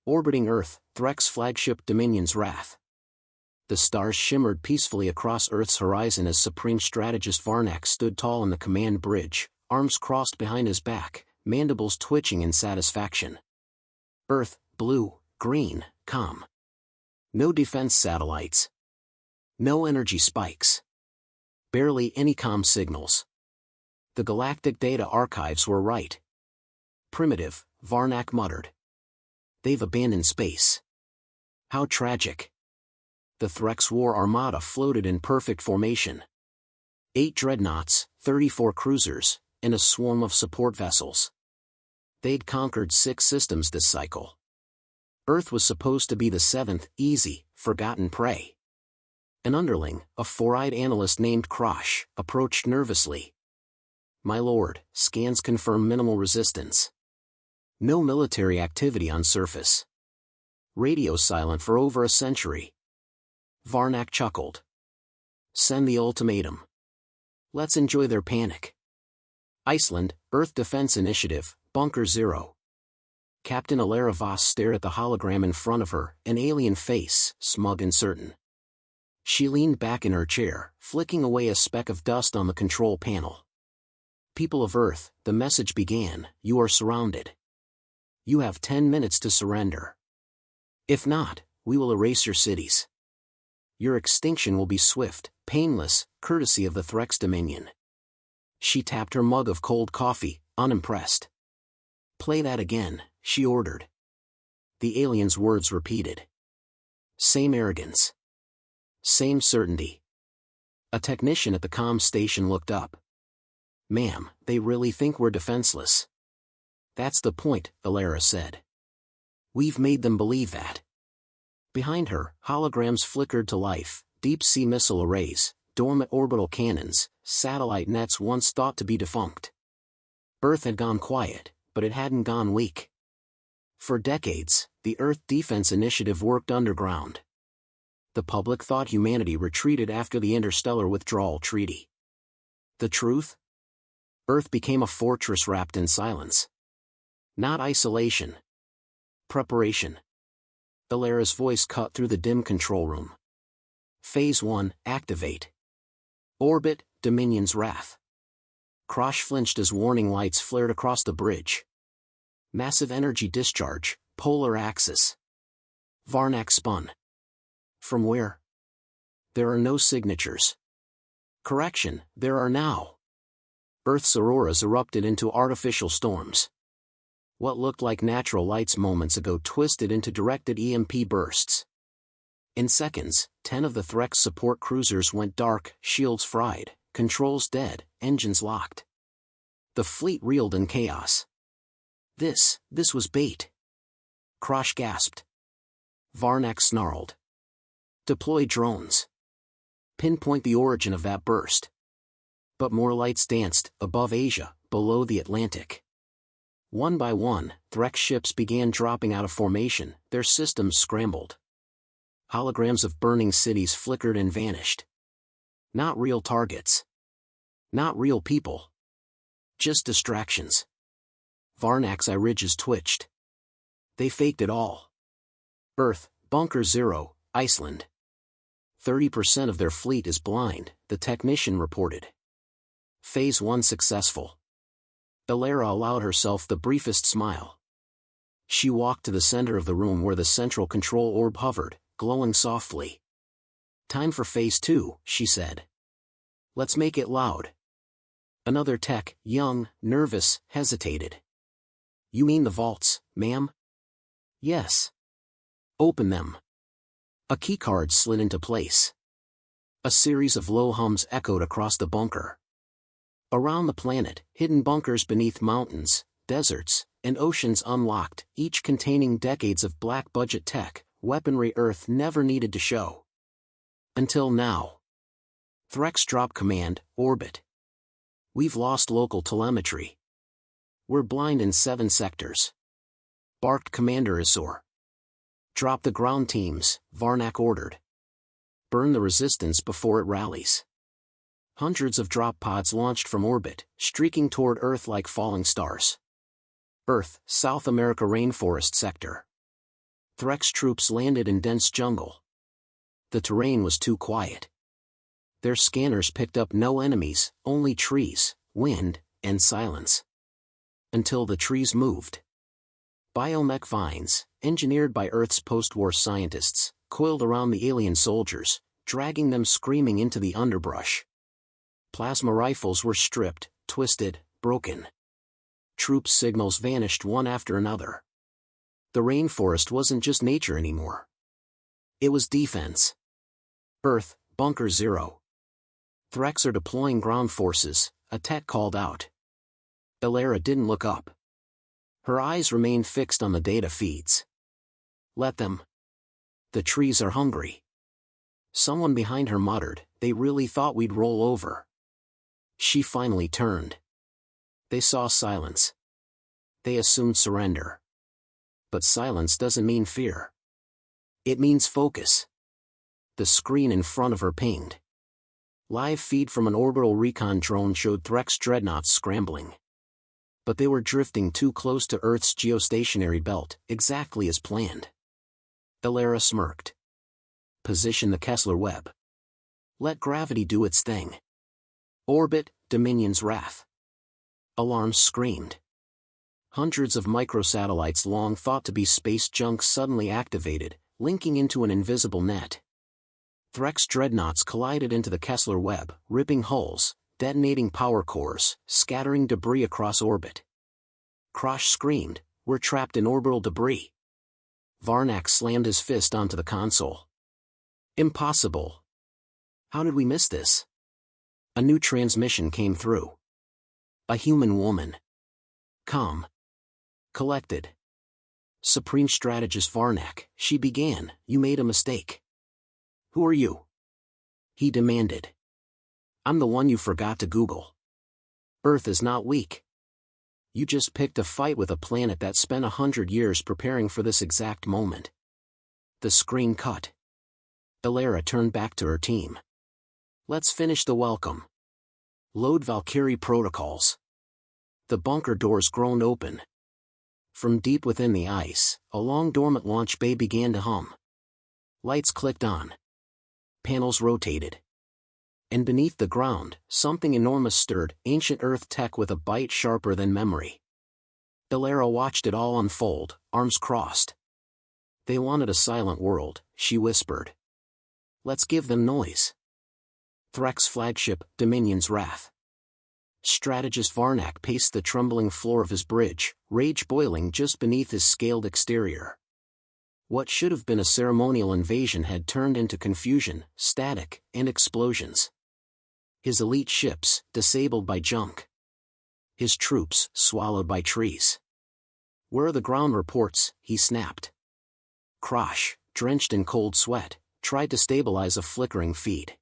Orbiting Earth, Threx flagship Dominion's Wrath. The stars shimmered peacefully across Earth's horizon as Supreme Strategist Varnak stood tall in the command bridge, arms crossed behind his back, mandibles twitching in satisfaction. Earth, blue, green, calm. No defense satellites. No energy spikes. Barely any comm signals. The Galactic data archives were right. Primitive, Varnak muttered. They've abandoned space. How tragic. The Threx War Armada floated in perfect formation. 8 dreadnoughts, 34 cruisers, and a swarm of support vessels. They'd conquered 6 systems this cycle. Earth was supposed to be the 7th, easy, forgotten prey. An underling, a 4-eyed analyst named Krosh, approached nervously. My lord, scans confirm minimal resistance. No military activity on surface. Radio silent for over a century. Varnak chuckled. Send the ultimatum. Let's enjoy their panic. Iceland, Earth Defense Initiative, Bunker 0. Captain Alara Voss stared at the hologram in front of her, an alien face, smug and certain. She leaned back in her chair, flicking away a speck of dust on the control panel. People of Earth, the message began, you are surrounded. You have 10 minutes to surrender. If not, we will erase your cities. Your extinction will be swift, painless, courtesy of the Threx Dominion. She tapped her mug of cold coffee, unimpressed. Play that again, she ordered. The alien's words repeated. Same arrogance. Same certainty. A technician at the comm station looked up. Ma'am, they really think we're defenseless. That's the point, Alara said. We've made them believe that. Behind her, holograms flickered to life, deep-sea missile arrays, dormant orbital cannons, satellite nets once thought to be defunct. Earth had gone quiet, but it hadn't gone weak. For decades, the Earth Defense Initiative worked underground. The public thought humanity retreated after the Interstellar Withdrawal Treaty. The truth? Earth became a fortress wrapped in silence. Not isolation. Preparation. Alara's voice cut through the dim control room. Phase 1, activate. Orbit, Dominion's Wrath. Krosh flinched as warning lights flared across the bridge. Massive energy discharge, polar axis. Varnak spun. From where? There are no signatures. Correction, there are now. Earth's auroras erupted into artificial storms. What looked like natural lights moments ago twisted into directed EMP bursts. In seconds, 10 of the Threx support cruisers went dark, shields fried, controls dead, engines locked. The fleet reeled in chaos. This was bait. Krosh gasped. Varnak snarled. Deploy drones. Pinpoint the origin of that burst. But more lights danced, above Asia, below the Atlantic. One by one, Threx ships began dropping out of formation, their systems scrambled. Holograms of burning cities flickered and vanished. Not real targets. Not real people. Just distractions. Varnak's eye ridges twitched. They faked it all. Earth, Bunker 0, Iceland. 30% of their fleet is blind, the technician reported. Phase 1 successful. Alara allowed herself the briefest smile. She walked to the center of the room where the central control orb hovered, glowing softly. Time for Phase 2, she said. Let's make it loud. Another tech, young, nervous, hesitated. You mean the vaults, ma'am? Yes. Open them. A keycard slid into place. A series of low hums echoed across the bunker. Around the planet, hidden bunkers beneath mountains, deserts, and oceans unlocked, each containing decades of black-budget tech, weaponry Earth never needed to show. Until now. Threx drop command, orbit. We've lost local telemetry. We're blind in 7 sectors. Barked Commander Azor. Drop the ground teams, Varnak ordered. Burn the resistance before it rallies. Hundreds of drop pods launched from orbit, streaking toward Earth like falling stars. Earth, South America rainforest sector. Threx troops landed in dense jungle. The terrain was too quiet. Their scanners picked up no enemies, only trees, wind, and silence. Until the trees moved. Biomech vines, engineered by Earth's post-war scientists, coiled around the alien soldiers, dragging them screaming into the underbrush. Plasma rifles were stripped, twisted, broken. Troops' signals vanished one after another. The rainforest wasn't just nature anymore. It was defense. Earth, Bunker 0. Threx are deploying ground forces, a tech called out. Elara didn't look up. Her eyes remained fixed on the data feeds. Let them. The trees are hungry. Someone behind her muttered, they really thought we'd roll over. She finally turned. They saw silence. They assumed surrender. But silence doesn't mean fear. It means focus. The screen in front of her pinged. Live feed from an orbital recon drone showed Threx dreadnoughts scrambling. But they were drifting too close to Earth's geostationary belt, exactly as planned. Elara smirked. Position the Kessler web. Let gravity do its thing. Orbit, Dominion's wrath. Alarms screamed. Hundreds of microsatellites long thought to be space junk suddenly activated, linking into an invisible net. Threx dreadnoughts collided into the Kessler web, ripping hulls, detonating power cores, scattering debris across orbit. Krosh screamed, we're trapped in orbital debris. Varnak slammed his fist onto the console. Impossible. How did we miss this? A new transmission came through. A human woman. Calm. Collected. Supreme Strategist Varnak, she began, you made a mistake. Who are you? He demanded. I'm the one you forgot to Google. Earth is not weak. You just picked a fight with a planet that spent 100 years preparing for this exact moment. The screen cut. Elara turned back to her team. Let's finish the welcome. Load Valkyrie protocols. The bunker doors groaned open. From deep within the ice, a long-dormant launch bay began to hum. Lights clicked on. Panels rotated. And beneath the ground, something enormous stirred, ancient Earth tech with a bite sharper than memory. Elara watched it all unfold, arms crossed. They wanted a silent world, she whispered. Let's give them noise. Threx flagship, Dominion's wrath. Strategist Varnak paced the trembling floor of his bridge, rage boiling just beneath his scaled exterior. What should have been a ceremonial invasion had turned into confusion, static, and explosions. His elite ships, disabled by junk. His troops, swallowed by trees. Where are the ground reports? He snapped. Krosh, drenched in cold sweat, tried to stabilize a flickering feed.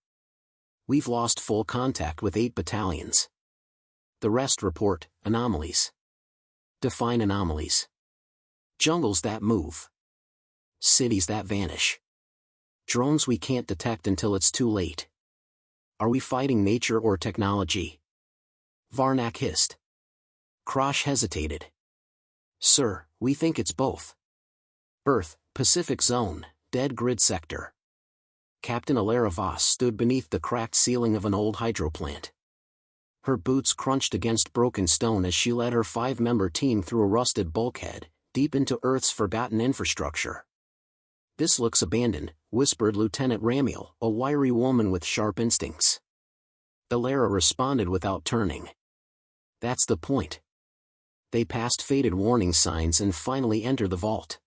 We've lost full contact with 8 battalions. The rest report, anomalies. Define anomalies. Jungles that move. Cities that vanish. Drones we can't detect until it's too late. Are we fighting nature or technology? Varnak hissed. Krosh hesitated. Sir, we think it's both. Earth, Pacific Zone, dead grid sector. Captain Elara Voss stood beneath the cracked ceiling of an old hydroplant. Her boots crunched against broken stone as she led her 5-member team through a rusted bulkhead, deep into Earth's forgotten infrastructure. This looks abandoned, whispered Lieutenant Ramiel, a wiry woman with sharp instincts. Elara responded without turning. That's the point. They passed faded warning signs and finally entered the vault.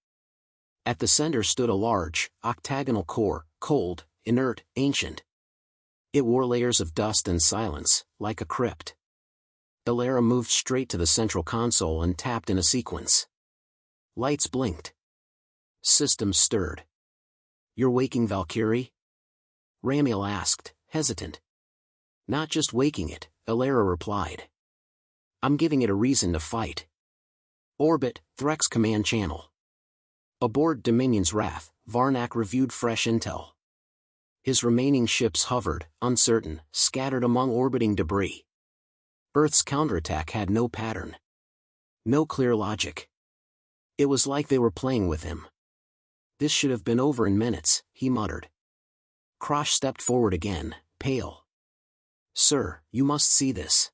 At the center stood a large, octagonal core, cold, inert, ancient. It wore layers of dust and silence, like a crypt. Elara moved straight to the central console and tapped in a sequence. Lights blinked. Systems stirred. You're waking Valkyrie? Ramiel asked, hesitant. Not just waking it, Elara replied. I'm giving it a reason to fight. Orbit, Threx command channel. Aboard Dominion's Wrath, Varnak reviewed fresh intel. His remaining ships hovered, uncertain, scattered among orbiting debris. Earth's counterattack had no pattern. No clear logic. It was like they were playing with him. This should have been over in minutes, he muttered. Krosh stepped forward again, pale. Sir, you must see this.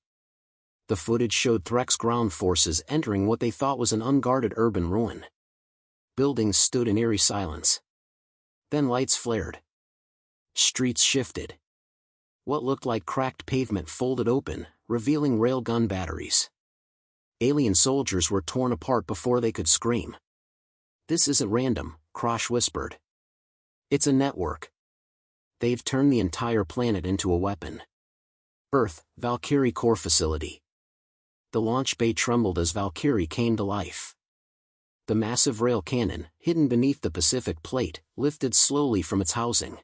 The footage showed Threx ground forces entering what they thought was an unguarded urban ruin. Buildings stood in eerie silence. Then lights flared. Streets shifted. What looked like cracked pavement folded open, revealing railgun batteries. Alien soldiers were torn apart before they could scream. This isn't random, Krosh whispered. It's a network. They've turned the entire planet into a weapon. Earth, Valkyrie core facility. The launch bay trembled as Valkyrie came to life. The massive rail cannon, hidden beneath the Pacific plate, lifted slowly from its housing.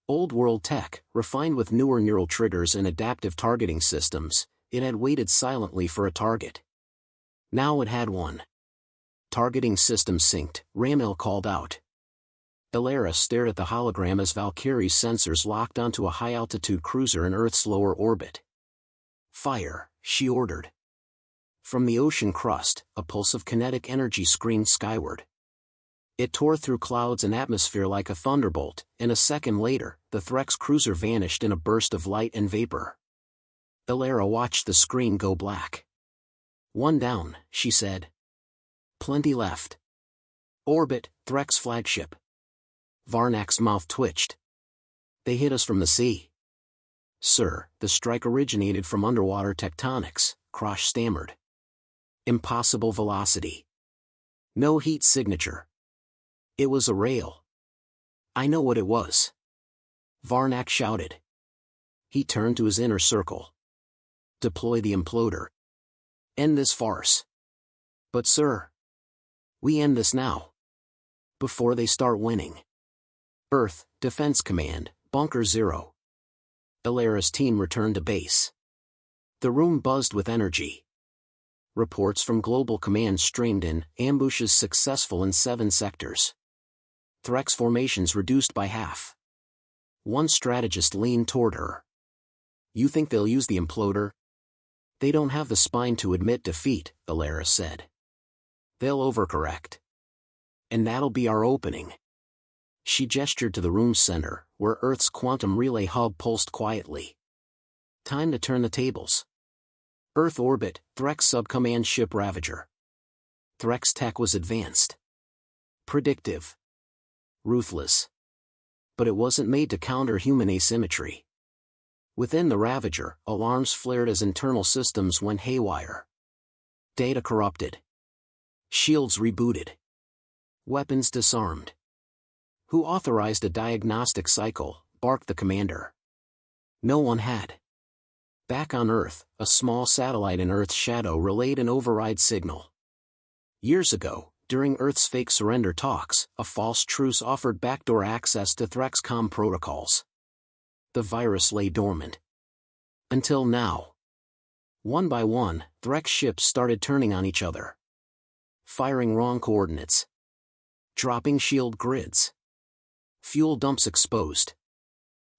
Old world tech, refined with newer neural triggers and adaptive targeting systems, it had waited silently for a target. Now it had one. Targeting system synced, Ramil called out. Elara stared at the hologram as Valkyrie's sensors locked onto a high-altitude cruiser in Earth's lower orbit. Fire, she ordered. From the ocean crust, a pulse of kinetic energy screamed skyward. It tore through clouds and atmosphere like a thunderbolt, and a second later, the Threx cruiser vanished in a burst of light and vapor. Elara watched the screen go black. One down, she said. Plenty left. Orbit, Threx flagship. Varnak's mouth twitched. They hit us from the sea. Sir, the strike originated from underwater tectonics, Krosh stammered. Impossible velocity. No heat signature. It was a rail. I know what it was. Varnak shouted. He turned to his inner circle. Deploy the imploder. End this farce. But sir. We end this now. Before they start winning. Earth, Defense Command, Bunker 0. Elara's team returned to base. The room buzzed with energy. Reports from Global Command streamed in, ambushes successful in 7 sectors. Threx formations reduced by half. One strategist leaned toward her. You think they'll use the imploder? They don't have the spine to admit defeat, Elara said. They'll overcorrect. And that'll be our opening. She gestured to the room's center, where Earth's quantum relay hub pulsed quietly. Time to turn the tables. Earth orbit, Threx subcommand ship Ravager. Threx tech was advanced. Predictive. Ruthless. But it wasn't made to counter human asymmetry. Within the Ravager, alarms flared as internal systems went haywire. Data corrupted. Shields rebooted. Weapons disarmed. Who authorized a diagnostic cycle? Barked the commander. No one had. Back on Earth, a small satellite in Earth's shadow relayed an override signal. Years ago, during Earth's fake surrender talks, a false truce offered backdoor access to ThreXCom protocols. The virus lay dormant. Until now. One by one, Threx ships started turning on each other. Firing wrong coordinates. Dropping shield grids. Fuel dumps exposed.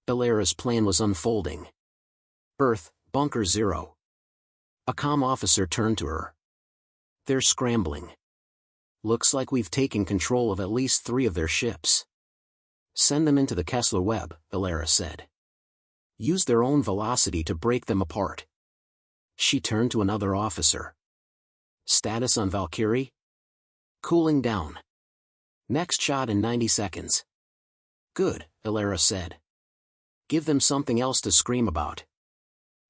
Elara's plan was unfolding. Earth, Bunker 0. A comm officer turned to her. They're scrambling. Looks like we've taken control of at least 3 of their ships. Send them into the Kessler web, Elara said. Use their own velocity to break them apart. She turned to another officer. Status on Valkyrie? Cooling down. Next shot in 90 seconds. Good, Elara said. Give them something else to scream about.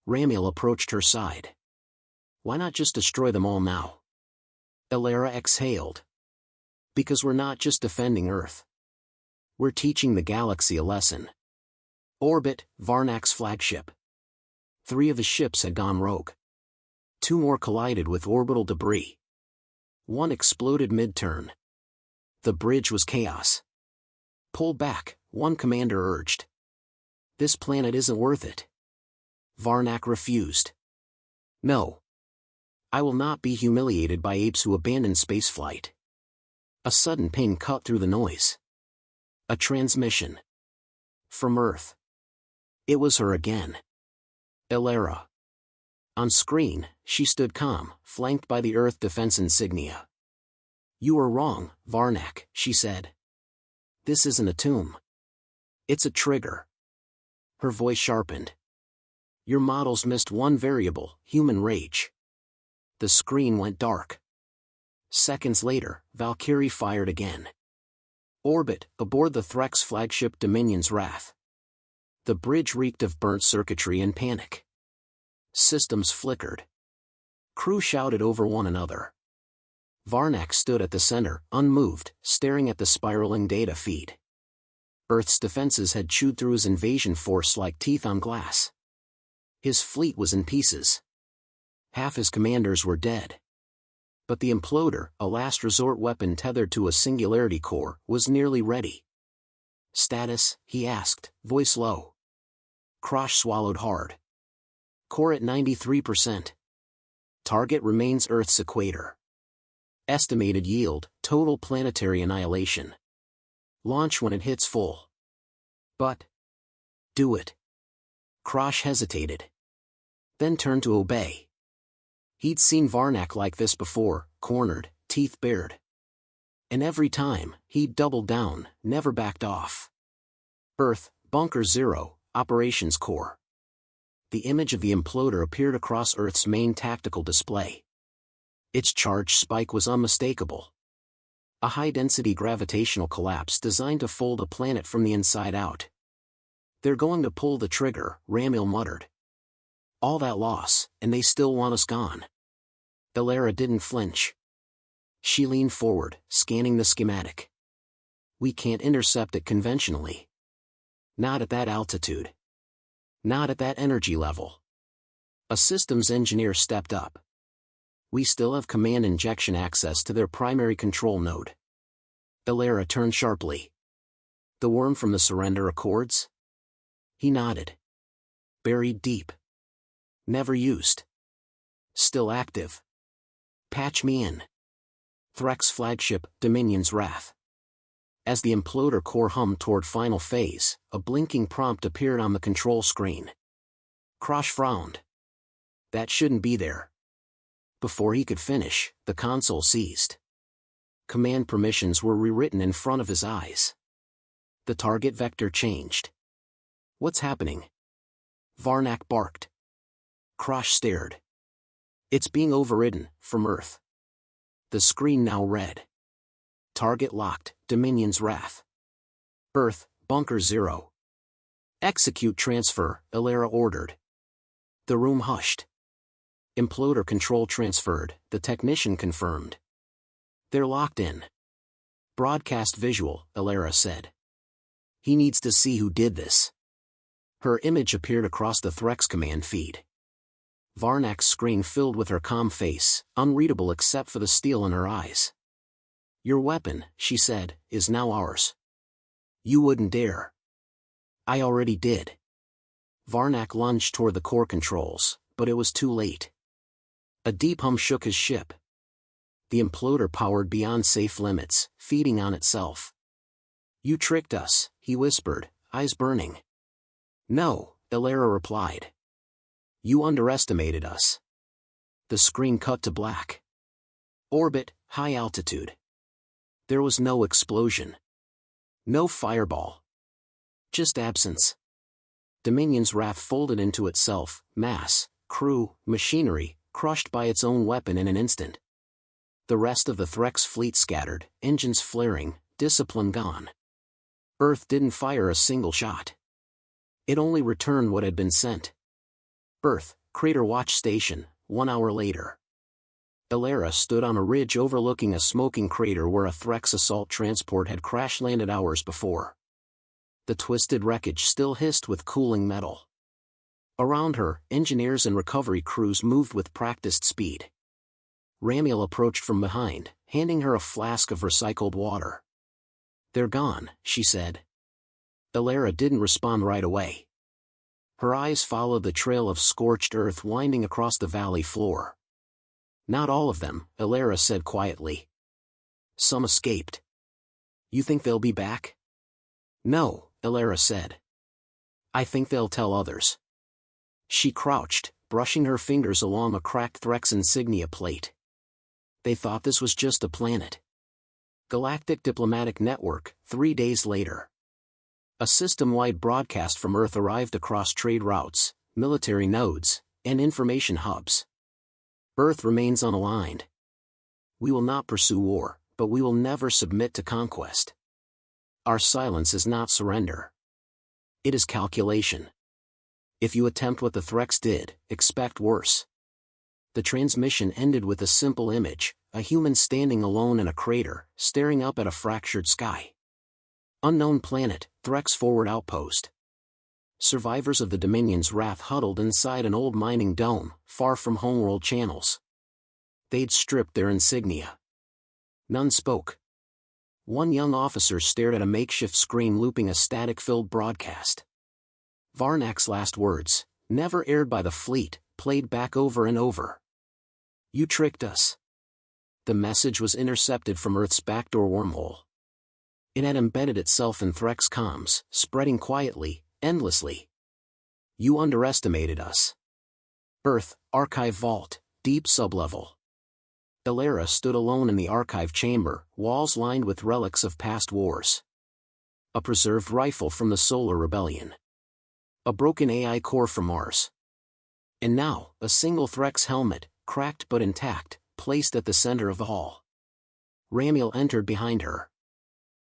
Ramil approached her side. Why not just destroy them all now? Elara exhaled. Because we're not just defending Earth. We're teaching the galaxy a lesson. Orbit, Varnak's flagship. 3 of his ships had gone rogue. 2 more collided with orbital debris. 1 exploded mid-turn. The bridge was chaos. Pull back, one commander urged. This planet isn't worth it. Varnak refused. No. I will not be humiliated by apes who abandon spaceflight. A sudden ping cut through the noise. A transmission. From Earth. It was her again. Elara. On screen, she stood calm, flanked by the Earth defense insignia. You were wrong, Varnak, she said. This isn't a tomb. It's a trigger. Her voice sharpened. Your models missed one variable, human rage. The screen went dark. Seconds later, Valkyrie fired again. Orbit, aboard the Threx flagship Dominion's Wrath. The bridge reeked of burnt circuitry and panic. Systems flickered. Crew shouted over one another. Varnak stood at the center, unmoved, staring at the spiraling data feed. Earth's defenses had chewed through his invasion force like teeth on glass. His fleet was in pieces. Half his commanders were dead. But the imploder, a last resort weapon tethered to a singularity core, was nearly ready. Status, he asked, voice low. Krosh swallowed hard. Core at 93%. Target remains Earth's equator. Estimated yield, total planetary annihilation. Launch when it hits full. But do it. Krosh hesitated. Then turned to obey. He'd seen Varnak like this before, cornered, teeth bared. And every time, he'd doubled down, never backed off. Earth, Bunker 0, Operations Core. The image of the imploder appeared across Earth's main tactical display. Its charge spike was unmistakable. A high-density gravitational collapse designed to fold a planet from the inside out. They're going to pull the trigger, Ramil muttered. All that loss, and they still want us gone. Elara didn't flinch. She leaned forward, scanning the schematic. We can't intercept it conventionally. Not at that altitude. Not at that energy level. A systems engineer stepped up. We still have command injection access to their primary control node. Elara turned sharply. The worm from the surrender accords? He nodded. Buried deep. Never used. Still active. Patch me in. Threx flagship, Dominion's Wrath. As the imploder core hummed toward final phase, a blinking prompt appeared on the control screen. Krosh frowned. That shouldn't be there. Before he could finish, the console seized. Command permissions were rewritten in front of his eyes. The target vector changed. What's happening? Varnak barked. Krosh stared. It's being overridden, from Earth. The screen now read. Target locked, Dominion's Wrath. Earth, Bunker 0. Execute transfer, Elara ordered. The room hushed. Imploder control transferred, the technician confirmed. They're locked in. Broadcast visual, Elara said. He needs to see who did this. Her image appeared across the Threx command feed. Varnak's screen filled with her calm face, unreadable except for the steel in her eyes. Your weapon, she said, is now ours. You wouldn't dare. I already did. Varnak lunged toward the core controls, but it was too late. A deep hum shook his ship. The imploder powered beyond safe limits, feeding on itself. You tricked us, he whispered, eyes burning. No, Elara replied. You underestimated us. The screen cut to black. Orbit, high altitude. There was no explosion. No fireball. Just absence. Dominion's Wrath folded into itself, mass, crew, machinery, crushed by its own weapon in an instant. The rest of the Threx fleet scattered, engines flaring, discipline gone. Earth didn't fire a single shot. It only returned what had been sent. Earth, Crater Watch Station, 1 hour later. Elara stood on a ridge overlooking a smoking crater where a Threx assault transport had crash-landed hours before. The twisted wreckage still hissed with cooling metal. Around her, engineers and recovery crews moved with practiced speed. Ramiel approached from behind, handing her a flask of recycled water. They're gone, she said. Elara didn't respond right away. Her eyes followed the trail of scorched earth winding across the valley floor. Not all of them, Elara said quietly. Some escaped. You think they'll be back? No, Elara said. I think they'll tell others. She crouched, brushing her fingers along a cracked Threx insignia plate. They thought this was just a planet. Galactic Diplomatic Network, 3 days later. A system-wide broadcast from Earth arrived across trade routes, military nodes, and information hubs. Earth remains unaligned. We will not pursue war, but we will never submit to conquest. Our silence is not surrender. It is calculation. If you attempt what the Threx did, expect worse. The transmission ended with a simple image, a human standing alone in a crater, staring up at a fractured sky. Unknown planet, Threx forward outpost. Survivors of the Dominion's wrath huddled inside an old mining dome, far from homeworld channels. They'd stripped their insignia. None spoke. One young officer stared at a makeshift screen looping a static-filled broadcast. Varnak's last words, never aired by the fleet, played back over and over. You tricked us. The message was intercepted from Earth's backdoor wormhole. It had embedded itself in Threx comms, spreading quietly, endlessly. You underestimated us. Earth, archive vault, deep sublevel. Elara stood alone in the archive chamber, walls lined with relics of past wars. A preserved rifle from the Solar Rebellion. A broken AI core from Mars. And now, a single Threx helmet, cracked but intact, placed at the center of the hall. Ramiel entered behind her.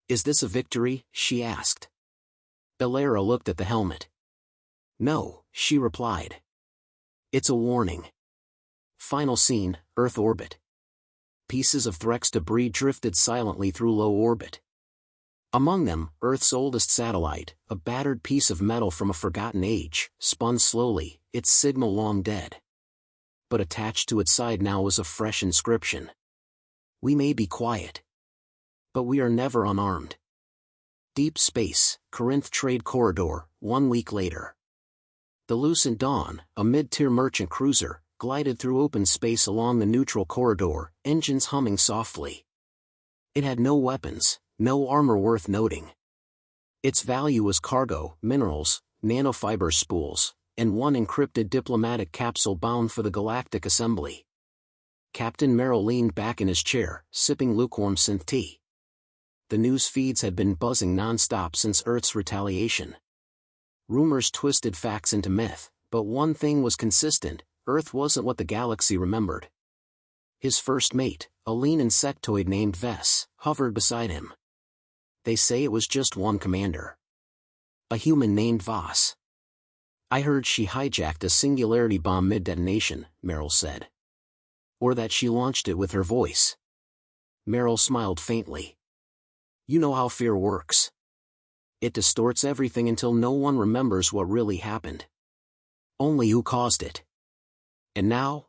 Is this a victory? She asked. Elara looked at the helmet. No, she replied. It's a warning. Final scene, Earth orbit. Pieces of Threx debris drifted silently through low orbit. Among them, Earth's oldest satellite, a battered piece of metal from a forgotten age, spun slowly, its signal long dead. But attached to its side now was a fresh inscription. We may be quiet, but we are never unarmed. Deep space, Corinth Trade Corridor, 1 week later. The Lucent Dawn, a mid-tier merchant cruiser, glided through open space along the neutral corridor, engines humming softly. It had no weapons, no armor worth noting. Its value was cargo, minerals, nanofiber spools, and one encrypted diplomatic capsule bound for the Galactic Assembly. Captain Merrill leaned back in his chair, sipping lukewarm synth tea. The news feeds had been buzzing non-stop since Earth's retaliation. Rumors twisted facts into myth, but one thing was consistent: Earth wasn't what the galaxy remembered. His first mate, a lean insectoid named Vess, hovered beside him. They say it was just one commander. A human named Voss. I heard she hijacked a singularity bomb mid-detonation, Merrill said. Or that she launched it with her voice. Merrill smiled faintly. You know how fear works. It distorts everything until no one remembers what really happened. Only who caused it. And now?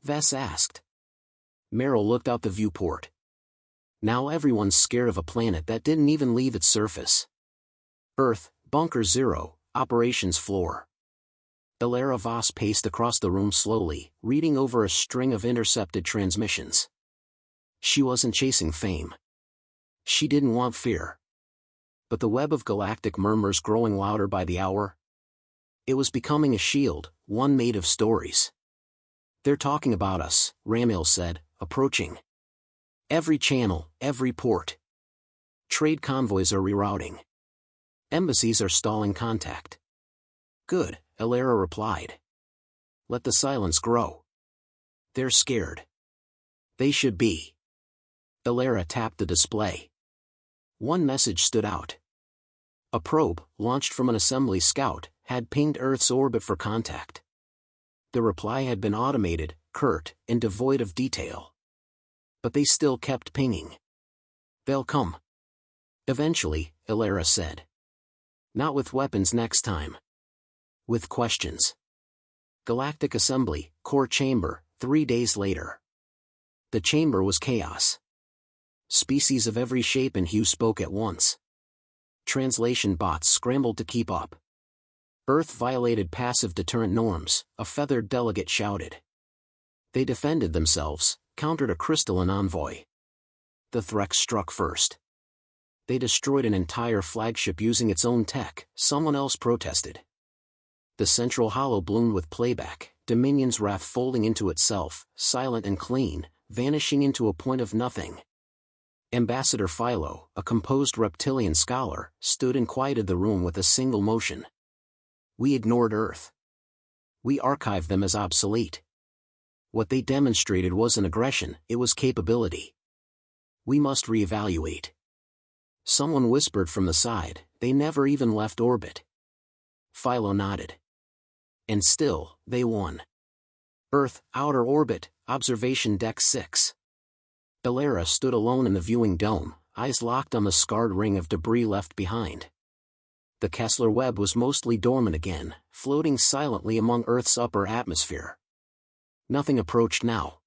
Vess asked. Merrill looked out the viewport. Now everyone's scared of a planet that didn't even leave its surface. Earth, Bunker 0, operations floor. Elara Voss paced across the room slowly, reading over a string of intercepted transmissions. She wasn't chasing fame. She didn't want fear. But the web of galactic murmurs growing louder by the hour. It was becoming a shield, one made of stories. They're talking about us, Ramiel said, approaching. Every channel, every port. Trade convoys are rerouting. Embassies are stalling contact. Good, Elara replied. Let the silence grow. They're scared. They should be. Elara tapped the display. One message stood out. A probe, launched from an assembly scout, had pinged Earth's orbit for contact. The reply had been automated, curt, and devoid of detail. But they still kept pinging. They'll come. Eventually, Elara said. Not with weapons next time. With questions. Galactic Assembly, Core Chamber, 3 days later. The chamber was chaos. Species of every shape and hue spoke at once. Translation bots scrambled to keep up. Earth violated passive deterrent norms, a feathered delegate shouted. They defended themselves, countered a crystalline envoy. The Threx struck first. They destroyed an entire flagship using its own tech, someone else protested. The central hollow bloomed with playback, Dominion's wrath folding into itself, silent and clean, vanishing into a point of nothing. Ambassador Philo, a composed reptilian scholar, stood and quieted the room with a single motion. We ignored Earth. We archived them as obsolete. What they demonstrated wasn't aggression, it was capability. We must reevaluate. Someone whispered from the side, they never even left orbit. Philo nodded. And still, they won. Earth, outer orbit, observation deck 6. Belera stood alone in the viewing dome, eyes locked on the scarred ring of debris left behind. The Kessler web was mostly dormant again, floating silently among Earth's upper atmosphere. Nothing approached now.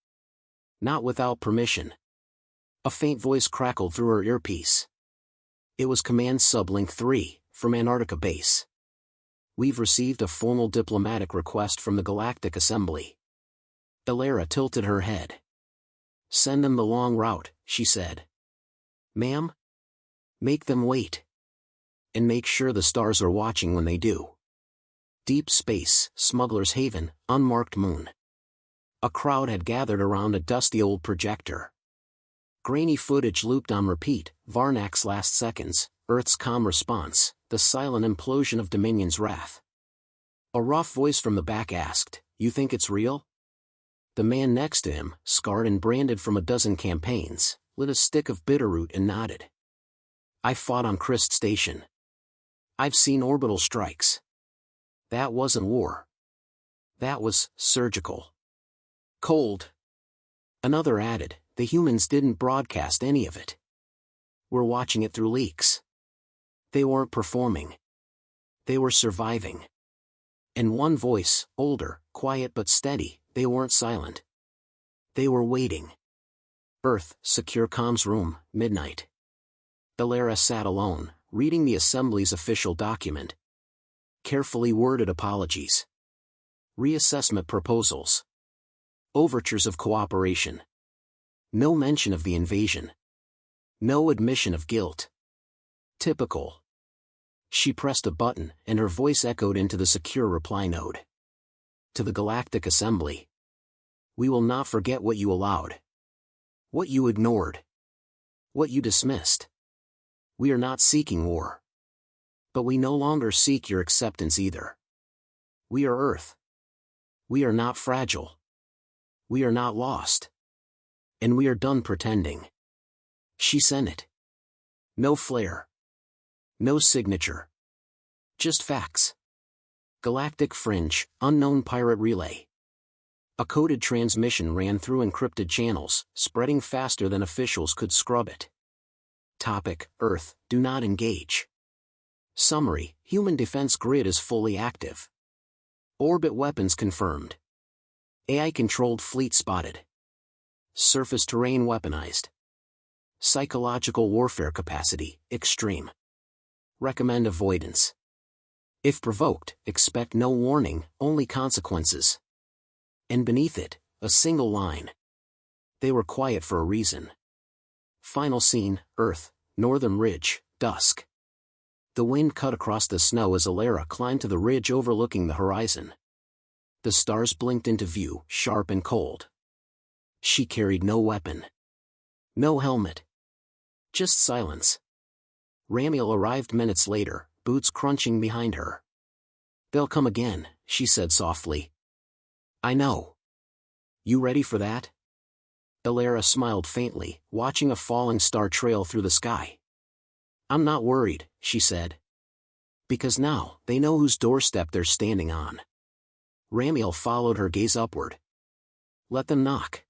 Not without permission. A faint voice crackled through her earpiece. It was Command Sublink 3, from Antarctica Base. We've received a formal diplomatic request from the Galactic Assembly. Belera tilted her head. Send them the long route, she said. Ma'am? Make them wait. And make sure the stars are watching when they do. Deep space, Smuggler's Haven, unmarked moon. A crowd had gathered around a dusty old projector. Grainy footage looped on repeat, Varnak's last seconds, Earth's calm response, the silent implosion of Dominion's wrath. A rough voice from the back asked, "You think it's real?" The man next to him, scarred and branded from a dozen campaigns, lit a stick of bitterroot and nodded. I fought on Christ Station. I've seen orbital strikes. That wasn't war. That was surgical. Cold. Another added, the humans didn't broadcast any of it. We're watching it through leaks. They weren't performing. They were surviving. And one voice, older, quiet but steady, they weren't silent. They were waiting. Earth, secure comms room, midnight. Belera sat alone, reading the Assembly's official document. Carefully worded apologies. Reassessment proposals. Overtures of cooperation. No mention of the invasion. No admission of guilt. Typical. She pressed a button, and her voice echoed into the secure reply node. To the Galactic Assembly. We will not forget what you allowed. What you ignored. What you dismissed. We are not seeking war. But we no longer seek your acceptance either. We are Earth. We are not fragile. We are not lost. And we are done pretending. She sent it. No flair. No signature. Just facts. Galactic Fringe, unknown pirate relay. A coded transmission ran through encrypted channels, spreading faster than officials could scrub it. Topic: Earth, do not engage. Summary: Human defense grid is fully active. Orbit weapons confirmed. AI-controlled fleet spotted. Surface terrain weaponized. Psychological warfare capacity, extreme. Recommend avoidance. If provoked, expect no warning, only consequences. And beneath it, a single line. They were quiet for a reason. Final scene, Earth, Northern Ridge, dusk. The wind cut across the snow as Belera climbed to the ridge overlooking the horizon. The stars blinked into view, sharp and cold. She carried no weapon. No helmet. Just silence. Ramiel arrived minutes later, boots crunching behind her. They'll come again, she said softly. I know. You ready for that? Belera smiled faintly, watching a falling star trail through the sky. I'm not worried, she said. Because now, they know whose doorstep they're standing on. Ramiel followed her gaze upward. Let them knock.